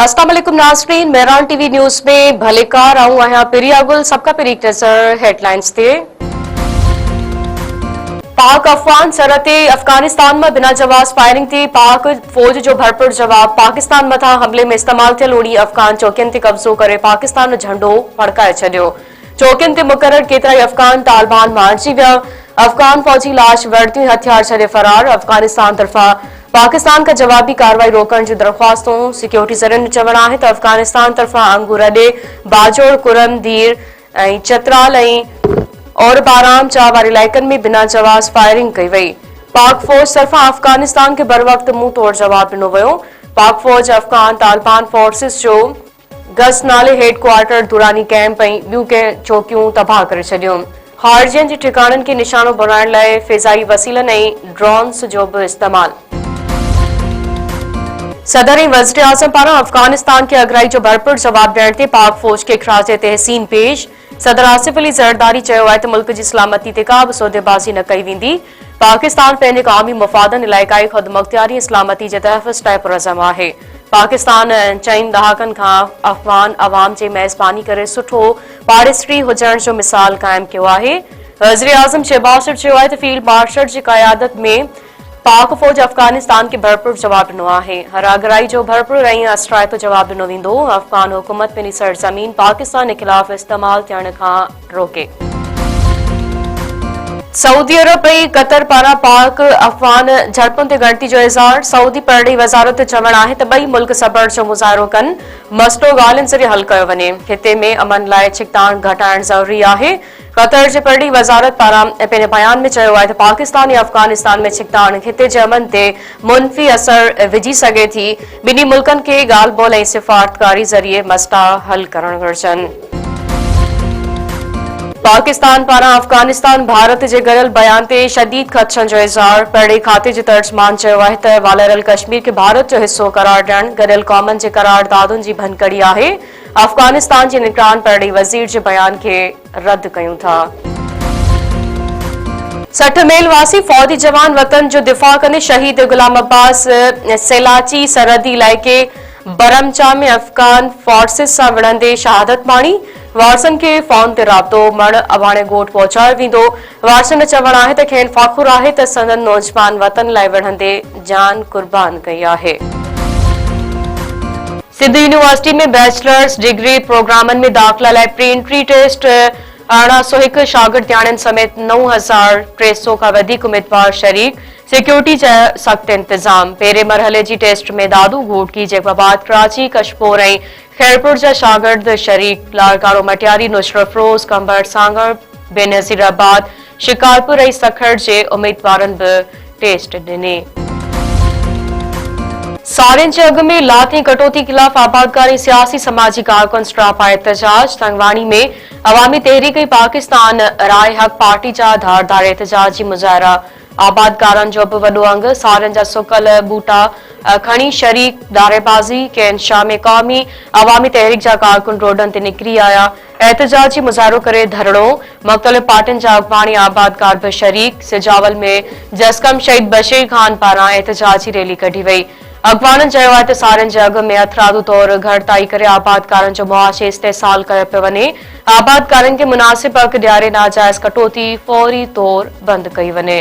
अस्सलाम वालेकुम नाज़रीन, मेहरान टीवी न्यूज़ में भलेकार आऊं आहियां पिरिया गुल। सबका पिरी नज़र हेडलाइंस ते। पाक अफगान सरहद ते अफगानिस्तान में बिना जवाब फायरिंग थी। पाक फौज जो भरपूर जवाब पाकिस्तान मथा हमले में इस्तेमाल थियल उड़ी अफगान चौकियन ते कब्जो करे पाकिस्तान झंडो फड़काए छडियो। चौकियन ते मुकर्रर केतरा अफगान तालिबान मारिजी विया। अफगान फौजी लाश वर्दी हथियार छड़े फरार। अफगानिस्तान तरफा पाकिस्तान का जवाबी कार्रवाई रोकण जी दरख्वास्तों। सिक्योरिटी ज़रियन चवण है तो अफगानिस्तान तरफा अंगूर अडे बाजोड़ कुरन दीर चतराल और बाराम चा वारे इलाइकन में बिना जवाब फायरिंग कई वही। पाक फौज तरफा अफगानिस्तान के बर वक्त मुंह तोड़ जवाब दिनो वियो। पाक फौज अफगान तालिबान फोर्सिस जो गस नाले हेडक्वार्टर दुरानी कैंप बियूं के चौकियूं तबाह करे छडियूं। हारजियन जी ठिकानन के निशानो बनाइण लाइ फिजाई वसीलन ड्रोन्स जो भी इस्तेमाल। सदर वज़ीर आज़म पारा अफगानिस्तान के अगराई जो भरपूर जवाब ॾियण ते पाक फौज के खराज तहसीन पेश। सदर आसिफ अली ज़रदारी चयो है तो मुल्क की सलामती ते का भी सौदेबाज़ी न कई वेंदी। पाकिस्तान पंहिंजे क़ौमी मफ़ादन इलाइक़ाई ख़ुदमुख्तियारी इस्लामती जे तहफ़्फ़ुज़ तय पुरज़म आहे। पाकिस्तान चइनि दहाकनि खां अफ़गान अवाम जे मेज़बानी करे सुठो पाड़ेसरी हुजण जो मिसाल क़ाइम कयो आहे। वज़ीर आज़म शहबाज शरीफ़ चयो है तो फील्ड मार्शल जी क़यादत में पाक फौज अफगानिस्तान के भरपूर जवाब दिनो आहे। हर आगराई जो भरपूर असरायतो जवाब दिनो वेंदो। अफगान हुकूमत पंहिंजी सरजमीन पाकिस्तान के खिलाफ इस्तेमाल थियण खां रोके। सऊदी अरब कतर पारा पाक अफगान झड़पुन ते गिणती जो इज़हार। सऊदी परॾेही वज़ारत चवण है तो बई मुल्क सबर जो मुज़ाहिरो कन मसलो ॻाल्हियुनि ज़रिए हल कयो वञे। हिते में अमन लाइ छिकताण घटाइण ज़रूरी आहे। कतर जे परॾेही वज़ारत पारां पंहिंजे बयान में चयो है तो पाकिस्तान या अफगानिस्तान में छिकताण हिते जे अमन ते मुनफ़ी असर विझी सघे थी। ॿिन्ही मुल्कनि खे ॻाल्हि ॿोल सिफ़ारतकारी ज़रिए मसइला हल करण घुरिजनि। पाकिस्तान पारां अफगानिस्तान भारत जे गड़ियल बयान ते शदीद ख़दशनि जो इज़हार। परॾेही खाते जे तर्जमान चयो है तो वालरल कश्मीर के भारत जो हिस्सो करार ॾियण गड़ियल क़ौमनि जे करारदादुनि जी भनकड़ी आहे। अफगानिस्तान जे निगरान परॾेही वज़ीर जे बयान के रद्द कयूं था। 60 मील वासी फौजी जवान वतन जो दिफ़ा कंदे शहीद गुलाम अब्बास सेलाची सरहदी इलाइक़े बरमचा में अफगान फोर्सिस सां विढ़ंदे शहादत माणी। वारसन के फोन ते राब्तो मण अवाणे ॻोठ पहुचायो वेंदो। वारसन चवण है तो खेनि फ़ाख़ुर आहे तो संदन नौजवान वतन लाइ विढ़ंदे जान कुर्बान कई आहे। सिंधु यूनिवर्सिटी में बैचलर्स डिग्री प्रोग्रामन में दाख़िला लाइ प्री एंट्री टेस्ट 1801 शागिर्द याणनि समेत 9300 का वधीक उम्मीदवार शरीक। सिक्योरिटी जा सख्त इंतजाम। पहिरें मरहले जी टेस्ट में दादू घोटकी जैकबाबाद कराची कशपोर खैरपुर जा शागिर्द शरीक। लाड़काड़ो मटियारी नुसरत रोज़ कंबर सांगर बेनज़ीराबाद शिकारपुर सखड़ जे उम्मीदवारनि भी टेस्ट ॾिने। साड़ियुनि जे अघ में लाती कटौती खिलाफ आबादकारी सियासी समाजी कारकुन स्ट्रापा एहतजाज। संगवाणी में अवामी तहरीक पाकिस्तान राय हक पार्टी जा धारदार एहतजाजी मुज़ाहिरा। आबादकारनि जो भी वॾो अंग साड़ियुनि जा सुकल बूटा खणी शरीक नारेबाज़ी के इंशा में क़ौमी अवामी तहरीक जा कारकुन रोडन ते निकिरी आया। एहतजाजी मुज़ाहिरो करे धरणो। मुख़्तलिफ़ पार्टियुनि जा अॻवानी आबादकार भी शरीक। सिजावल में जसकम शहीद बशीर खान पारां एहतजाजी रैली कढी वई। अॻवाननि चयो है तो साड़ियुनि जे अघ में हथरादू तौर घटिताई करे आबादकारनि जो मुआशे इस्तेसाल कयो पियो वञे। आबादकारनि खे मुनासिब हक़ ॾियारे नाजाइज़ कटौती फौरी तौर बंदि कई वञे।